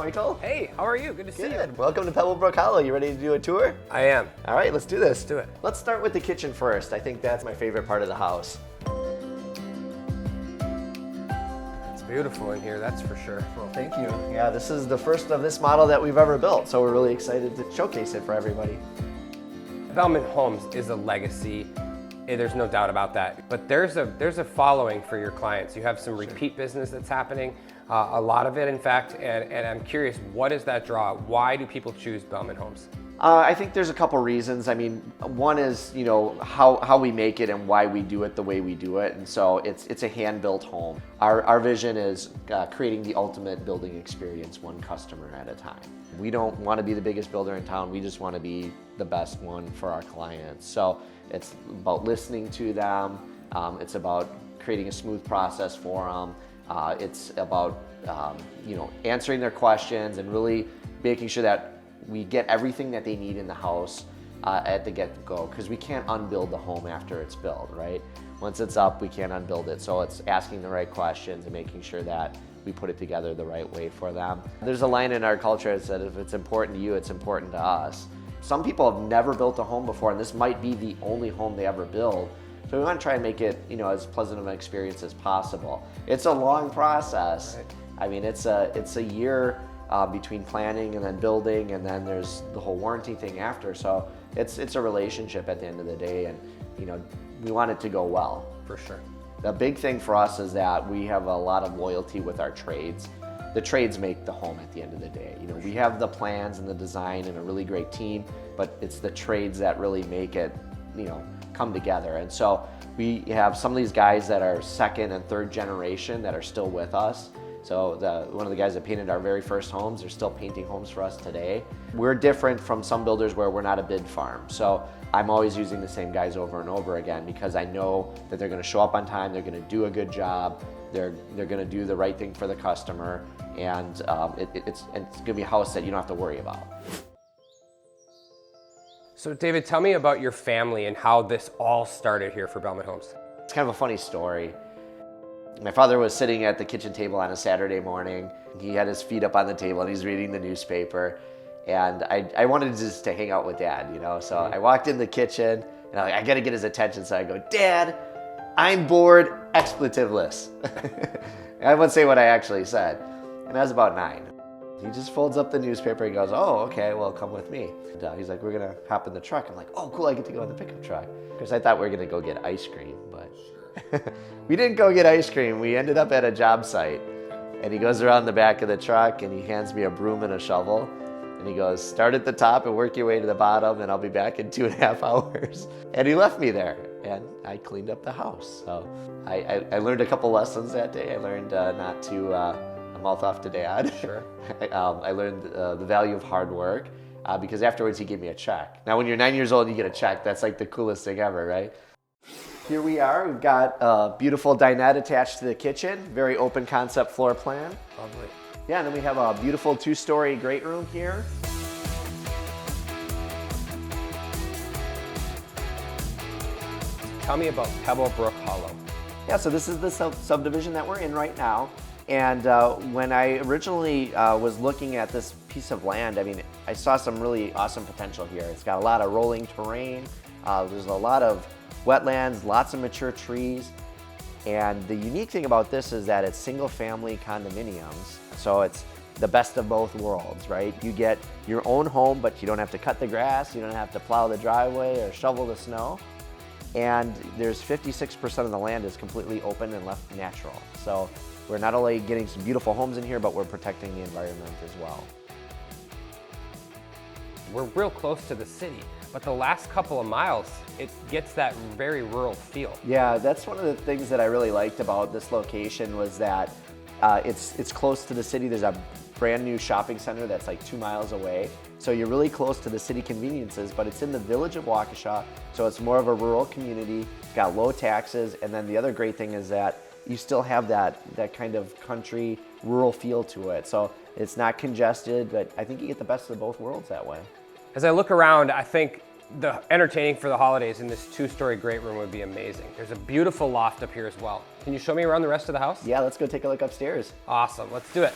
Michael. Hey, how are you? Good to see you. Good. Welcome to Pebble Brook Hollow. You ready to do a tour? I am. All right, let's do this. Let's do it. Let's start with the kitchen first. I think that's my favorite part of the house. It's beautiful in here, that's for sure. Well, thank you. Yeah, this is the first of this model that we've ever built, so we're really excited to showcase it for everybody. Bellman Homes is a legacy. There's no doubt about that. But there's a following for your clients. You have some repeat business that's happening, a lot of it, in fact. And I'm curious, what is that draw? Why do people choose Bellman Homes? I think there's a couple reasons. I mean, one is, you know, how we make it and why we do it the way we do it. And so it's a hand-built home. Our vision is creating the ultimate building experience, one customer at a time. We don't want to be the biggest builder in town. We just want to be the best one for our clients. So it's about listening to them. It's about creating a smooth process for them. It's about you know, answering their questions and really making sure that we get everything that they need in the house at the get-go, because we can't unbuild the home after it's built, right? Once it's up, we can't unbuild it. So it's asking the right questions and making sure that we put it together the right way for them. There's a line in our culture that says, if it's important to you, it's important to us. Some people have never built a home before, and this might be the only home they ever build. So we want to try and make it, you know, as pleasant of an experience as possible. It's a long process. Right. I mean, it's a year between planning and then building, and then there's the whole warranty thing after. So it's a relationship at the end of the day, and you know, we want it to go well. For sure. The big thing for us is that we have a lot of loyalty with our trades. The trades make the home at the end of the day. You know, we have the plans and the design and a really great team, but it's the trades that really make it, you know, come together. And so we have some of these guys that are second and third generation that are still with us. So one of the guys that painted our very first homes, they're still painting homes for us today. We're different from some builders where we're not a bid farm. So I'm always using the same guys over and over again because I know that they're gonna show up on time, they're gonna do a good job, they're gonna do the right thing for the customer, and it's gonna be a house that you don't have to worry about. So David, tell me about your family and how this all started here for Bellman Homes. It's kind of a funny story. My father was sitting at the kitchen table on a Saturday morning. He had his feet up on the table and he's reading the newspaper. And I wanted just to hang out with Dad, you know? So I walked in the kitchen and I gotta get his attention. So I go, Dad, I'm bored, expletiveless. I wouldn't say what I actually said. And I was about 9. He just folds up the newspaper and goes, oh, okay, well, come with me. And he's like, we're gonna hop in the truck. I'm like, oh, cool, I get to go in the pickup truck. Because I thought we were gonna go get ice cream, but we didn't go get ice cream. We ended up at a job site. And he goes around the back of the truck and he hands me a broom and a shovel. And he goes, start at the top and work your way to the bottom and I'll be back in 2.5 hours. And he left me there and I cleaned up the house. So I learned a couple lessons that day. I learned not to mouth off to Dad. Sure. I learned the value of hard work because afterwards he gave me a check. Now when you're 9 years old and you get a check, that's like the coolest thing ever, right? Here we are, we've got a beautiful dinette attached to the kitchen, very open concept floor plan. Lovely. Yeah, and then we have a beautiful 2-story great room here. Tell me about Pebble Brook Hollow. Yeah, so this is the subdivision that we're in right now. And when I originally was looking at this piece of land, I mean, I saw some really awesome potential here. It's got a lot of rolling terrain. There's a lot of wetlands, lots of mature trees. And the unique thing about this is that it's single-family condominiums. So it's the best of both worlds, right? You get your own home, but you don't have to cut the grass, you don't have to plow the driveway or shovel the snow. And there's 56% of the land is completely open and left natural. So we're not only getting some beautiful homes in here, but we're protecting the environment as well. We're real close to the city, but the last couple of miles, it gets that very rural feel. Yeah, that's one of the things that I really liked about this location was that it's close to the city. There's a brand new shopping center that's like 2 miles away. So you're really close to the city conveniences, but it's in the village of Waukesha, so it's more of a rural community. It's got low taxes, and then the other great thing is that you still have that kind of country, rural feel to it. So it's not congested, but I think you get the best of both worlds that way. As I look around, I think the entertaining for the holidays in this 2-story great room would be amazing. There's a beautiful loft up here as well. Can you show me around the rest of the house? Yeah, let's go take a look upstairs. Awesome, let's do it.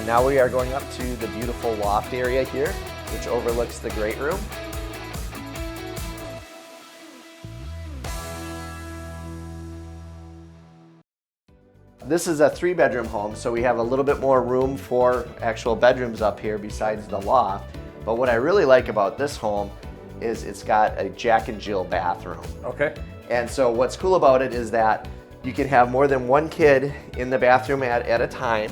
now we are going up to the beautiful loft area here, which overlooks the great room. This is a 3-bedroom home, so we have a little bit more room for actual bedrooms up here besides the loft. But what I really like about this home is it's got a Jack and Jill bathroom. Okay. And so what's cool about it is that you can have more than one kid in the bathroom at a time.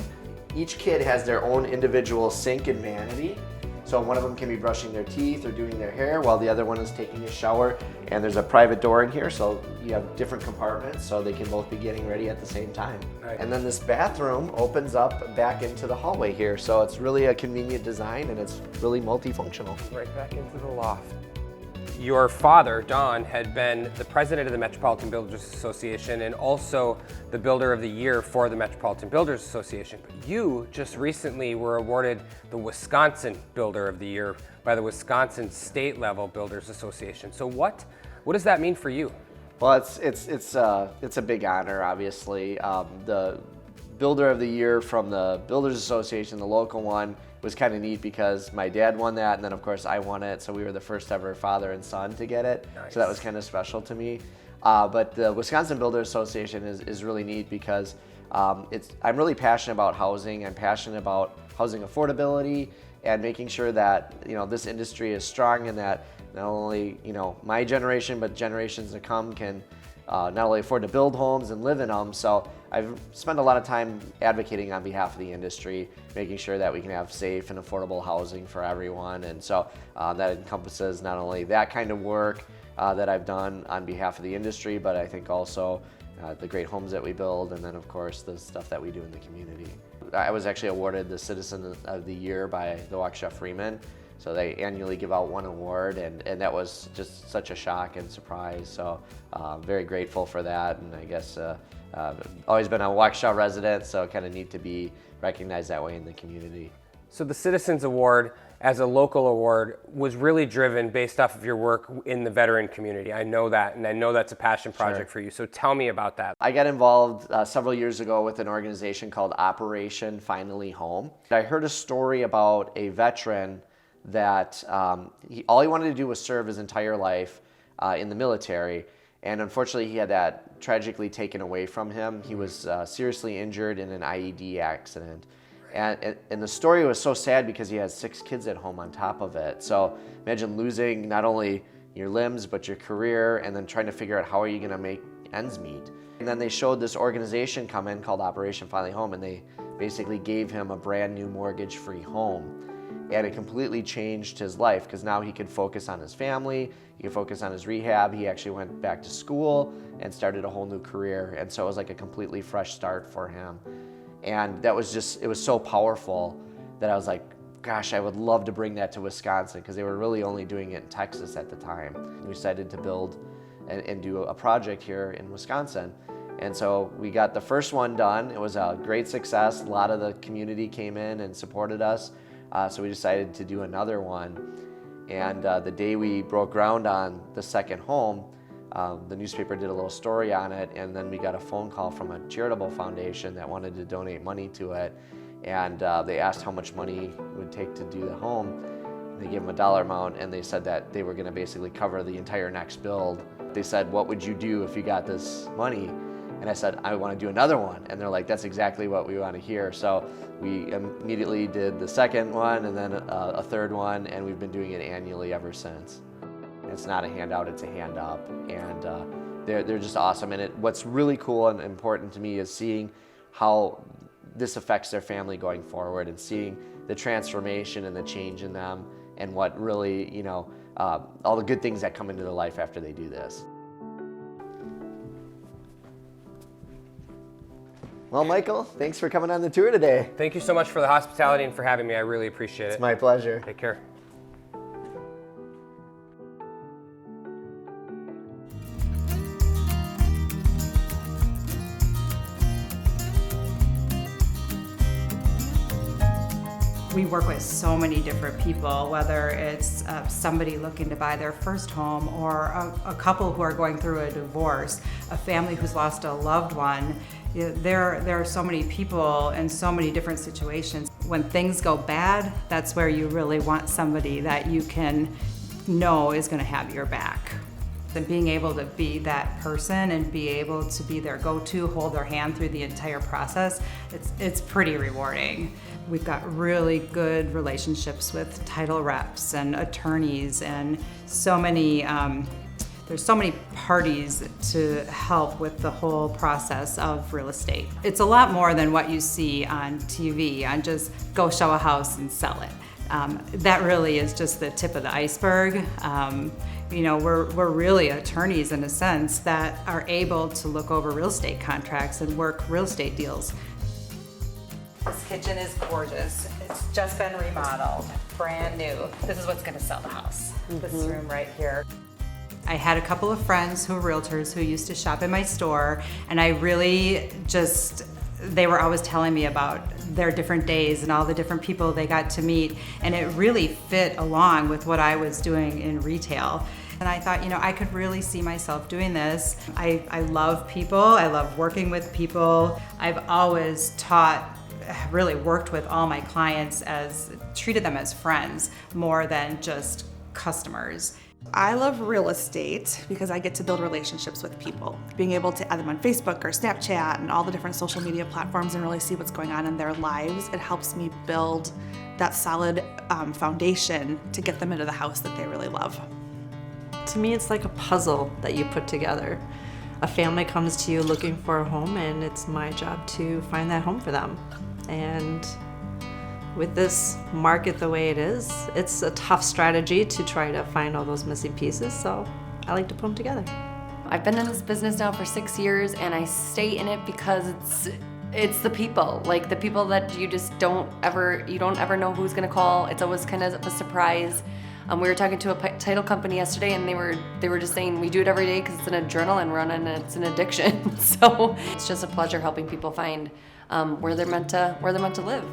Each kid has their own individual sink and vanity. So one of them can be brushing their teeth or doing their hair while the other one is taking a shower. And there's a private door in here, so you have different compartments so they can both be getting ready at the same time. Nice. And then this bathroom opens up back into the hallway here. So it's really a convenient design and it's really multifunctional. Right back into the loft. Your father, Don, had been the president of the Metropolitan Builders Association and also the Builder of the Year for the Metropolitan Builders Association. But you just recently were awarded the Wisconsin Builder of the Year by the Wisconsin State Level Builders Association. So what does that mean for you? Well, it's a big honor, obviously. The Builder of the Year from the Builders Association, the local one, was kind of neat because my dad won that, and then of course I won it, so we were the first ever father and son to get it. Nice. So that was kind of special to me. But the Wisconsin Builders Association is really neat because I'm really passionate about housing. I'm passionate about housing affordability and making sure that this industry is strong and that not only my generation but generations to come can not only afford to build homes and live in them. So I've spent a lot of time advocating on behalf of the industry, making sure that we can have safe and affordable housing for everyone. And so that encompasses not only that kind of work that I've done on behalf of the industry, but I think also the great homes that we build, and then of course the stuff that we do in the community. I was actually awarded the Citizen of the Year by the Waukesha Freeman. So they annually give out one award, and that was just such a shock and surprise. So very grateful for that, and I guess always been a Waukesha resident, so kind of neat to be recognized that way in the community. So the Citizens Award, as a local award, was really driven based off of your work in the veteran community. I know that, and I know that's a passion project for you. So tell me about that. I got involved several years ago with an organization called Operation Finally Home. I heard a story about a veteran that all he wanted to do was serve his entire life in the military, and unfortunately he had that tragically taken away from him. He was seriously injured in an IED accident, and the story was so sad because he has 6 kids at home on top of it. So imagine losing not only your limbs but your career, and then trying to figure out how are you going to make ends meet. And then they showed this organization come in called Operation Finally Home, and they basically gave him a brand new mortgage-free home. And it completely changed his life because now he could focus on his family, he could focus on his rehab. He actually went back to school and started a whole new career. And so it was like a completely fresh start for him. And that was it was so powerful that I was like, gosh, I would love to bring that to Wisconsin, because they were really only doing it in Texas at the time. We decided to build and do a project here in Wisconsin. And so we got the first one done. It was a great success. A lot of the community came in and supported us. So we decided to do another one. And the day we broke ground on the second home, the newspaper did a little story on it, and then we got a phone call from a charitable foundation that wanted to donate money to it. And they asked how much money it would take to do the home. They gave them a dollar amount, and they said that they were going to basically cover the entire next build. They said, what would you do if you got this money? And I said, I want to do another one. And they're like, that's exactly what we want to hear. So we immediately did the second one, and then a third one, and we've been doing it annually ever since. It's not a handout, it's a hand up. And they're just awesome. And what's really cool and important to me is seeing how this affects their family going forward, and seeing the transformation and the change in them, and what really, all the good things that come into their life after they do this. Well, Michael, thanks for coming on the tour today. Thank you so much for the hospitality and for having me. I really appreciate it. It's my pleasure. Take care. We work with so many different people, whether it's somebody looking to buy their first home, or a couple who are going through a divorce, a family who's lost a loved one. There are so many people in so many different situations. When things go bad, that's where you really want somebody that you can know is going to have your back. And being able to be that person and be able to be their go-to, hold their hand through the entire process, it's pretty rewarding. We've got really good relationships with title reps and attorneys, and so many there's so many parties to help with the whole process of real estate. It's a lot more than what you see on TV, on just go show a house and sell it. That really is just the tip of the iceberg. We're really attorneys in a sense that are able to look over real estate contracts and work real estate deals. This kitchen is gorgeous. It's just been remodeled, brand new. This is what's gonna sell the house, this room right here. I had a couple of friends who were realtors who used to shop in my store, and I really they were always telling me about their different days and all the different people they got to meet, and it really fit along with what I was doing in retail. And I thought, I could really see myself doing this. I love people, I love working with people. I've always really worked with all my clients treated them as friends more than just customers. I love real estate because I get to build relationships with people. Being able to add them on Facebook or Snapchat and all the different social media platforms and really see what's going on in their lives, it helps me build that solid foundation to get them into the house that they really love. To me, it's like a puzzle that you put together. A family comes to you looking for a home, and it's my job to find that home for them. And with this market the way it is, it's a tough strategy to try to find all those missing pieces, so I like to put them together. I've been in this business now for 6 years, and I stay in it because it's the people, like the people that you just don't ever know who's gonna call. It's always kind of a surprise. We were talking to a title company yesterday, and they were just saying we do it every day because it's an adrenaline run and it's an addiction. So it's just a pleasure helping people find where they're meant to live.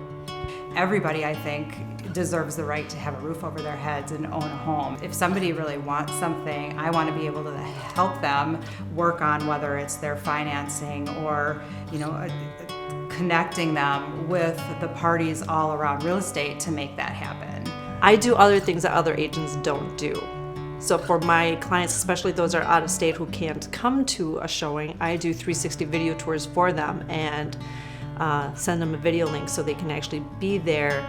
Everybody, I think, deserves the right to have a roof over their heads and own a home. If somebody really wants something, I want to be able to help them work on whether it's their financing or, connecting them with the parties all around real estate to make that happen. I do other things that other agents don't do. So for my clients, especially those that are out of state who can't come to a showing, I do 360 video tours for them and send them a video link so they can actually be there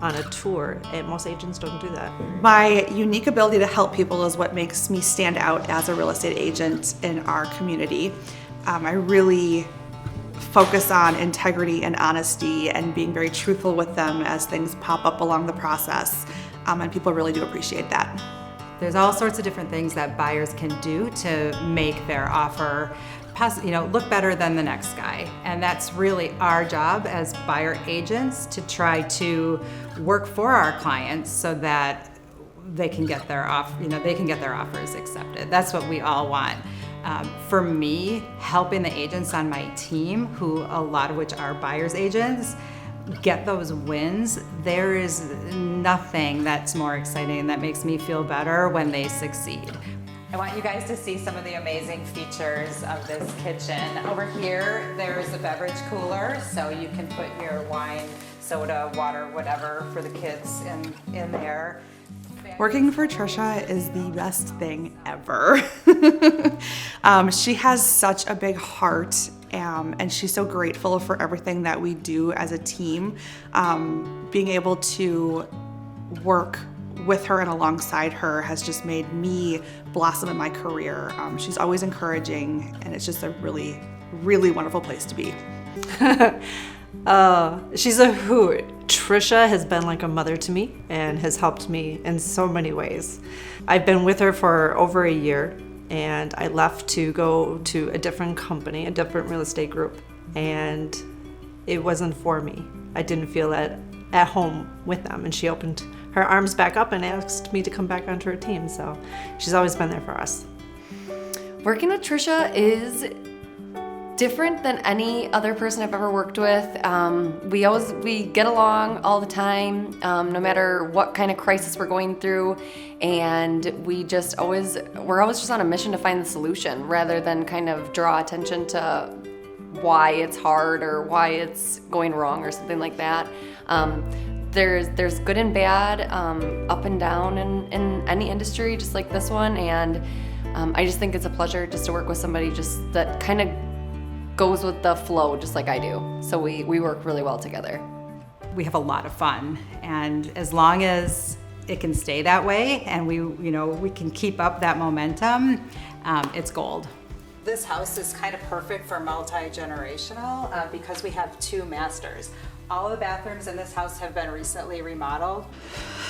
on a tour, and most agents don't do that. My unique ability to help people is what makes me stand out as a real estate agent in our community. I really focus on integrity and honesty and being very truthful with them as things pop up along the process, and people really do appreciate that. There's all sorts of different things that buyers can do to make their offer look better than the next guy. And that's really our job as buyer agents, to try to work for our clients so that they can get their offers accepted. That's what we all want. For me, helping the agents on my team, who a lot of which are buyers agents, get those wins, there is nothing that's more exciting that makes me feel better when they succeed. I want you guys to see some of the amazing features of this kitchen. Over here, there's a beverage cooler, so you can put your wine, soda, water, whatever for the kids in there. Working for Tricia is the best thing ever. She has such a big heart, and she's so grateful for everything that we do as a team. Being able to work with her and alongside her has just made me blossom in my career. She's always encouraging, and it's just a really, really wonderful place to be. She's a hoot. Tricia has been like a mother to me and has helped me in so many ways. I've been with her for over a year, and I left to go to a different company, a different real estate group, and it wasn't for me. I didn't feel at home with them, and she opened her arms back up and asked me to come back onto her team, so she's always been there for us. Working with Tricia is different than any other person I've ever worked with. We get along all the time, no matter what kind of crisis we're going through, and we're always just on a mission to find the solution rather than kind of draw attention to why it's hard or why it's going wrong or something like that. There's good and bad, up and down in any industry, just like this one, and I just think it's a pleasure just to work with somebody just that kind of goes with the flow, just like I do. So we work really well together. We have a lot of fun, and as long as it can stay that way and we can keep up that momentum, it's gold. This house is kind of perfect for multi-generational because we have 2 masters. All of the bathrooms in this house have been recently remodeled.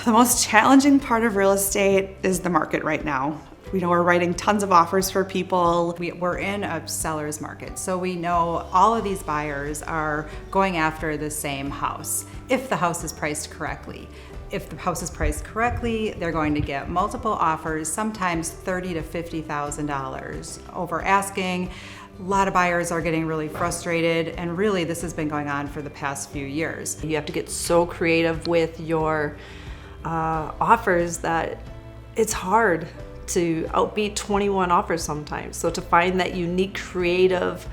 The most challenging part of real estate is the market right now. We know we're writing tons of offers for people. We're in a seller's market, so we know all of these buyers are going after the same house if the house is priced correctly. If the house is priced correctly, they're going to get multiple offers, sometimes $30,000 to $50,000 over asking. A lot of buyers are getting really frustrated, and really this has been going on for the past few years. You have to get so creative with your offers that it's hard to outbeat 21 offers sometimes. So to find that unique creative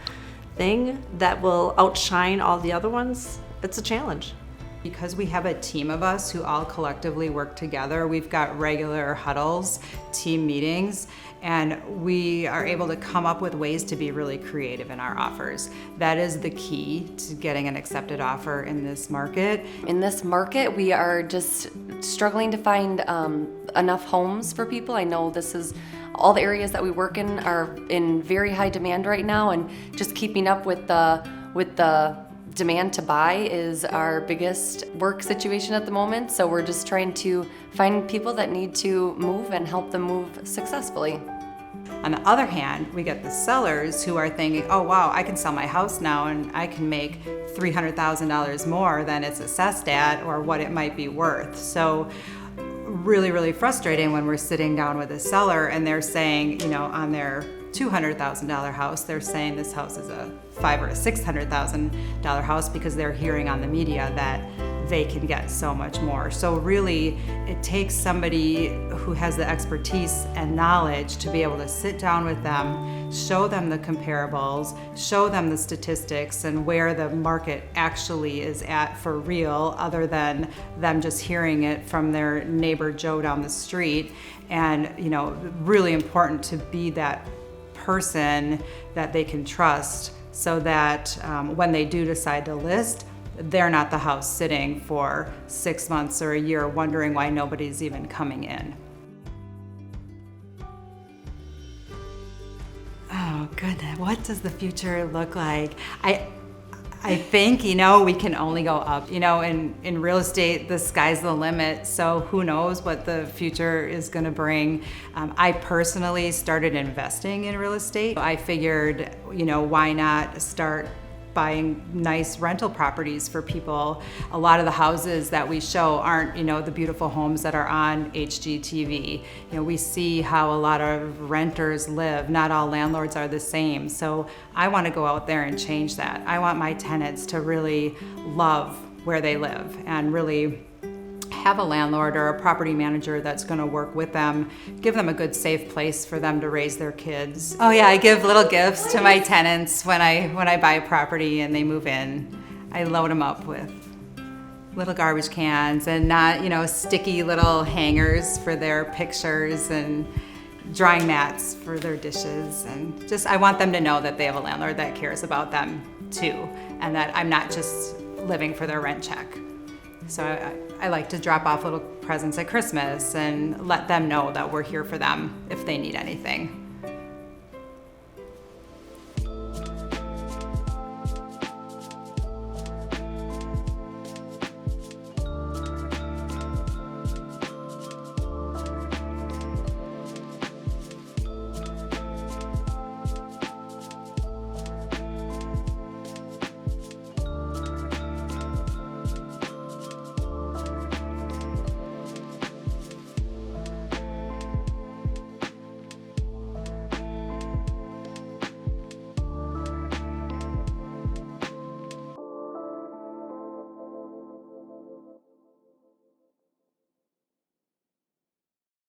thing that will outshine all the other ones, it's a challenge. Because we have a team of us who all collectively work together, we've got regular huddles, team meetings, and we are able to come up with ways to be really creative in our offers. That is the key to getting an accepted offer in this market. In this market, we are just struggling to find enough homes for people. I know this is all the areas that we work in are in very high demand right now, and just keeping up with the demand to buy is our biggest work situation at the moment. So we're just trying to find people that need to move and help them move successfully. On the other hand, we get the sellers who are thinking, oh wow, I can sell my house now and I can make $300,000 more than it's assessed at or what it might be worth. So really, really frustrating when we're sitting down with a seller and they're saying, on their $200,000 house, they're saying this house is a $500,000 or a $600,000 house because they're hearing on the media that they can get so much more. So really, it takes somebody who has the expertise and knowledge to be able to sit down with them, show them the comparables, show them the statistics and where the market actually is at for real, other than them just hearing it from their neighbor Joe down the street. And really important to be that person that they can trust, so that when they do decide to list, they're not the house sitting for 6 months or a year wondering why nobody's even coming in. Oh goodness, what does the future look like? I think, we can only go up. In real estate, the sky's the limit, so who knows what the future is gonna bring. I personally started investing in real estate. I figured, why not start buying nice rental properties for people. A lot of the houses that we show aren't, the beautiful homes that are on HGTV. We see how a lot of renters live. Not all landlords are the same. So I want to go out there and change that. I want my tenants to really love where they live and really have a landlord or a property manager that's going to work with them, give them a good safe place for them to raise their kids. Oh yeah, I give little gifts to my tenants when I buy a property and they move in. I load them up with little garbage cans and not, sticky little hangers for their pictures and drying mats for their dishes. And just, I want them to know that they have a landlord that cares about them too, and that I'm not just living for their rent check. So I like to drop off little presents at Christmas and let them know that we're here for them if they need anything.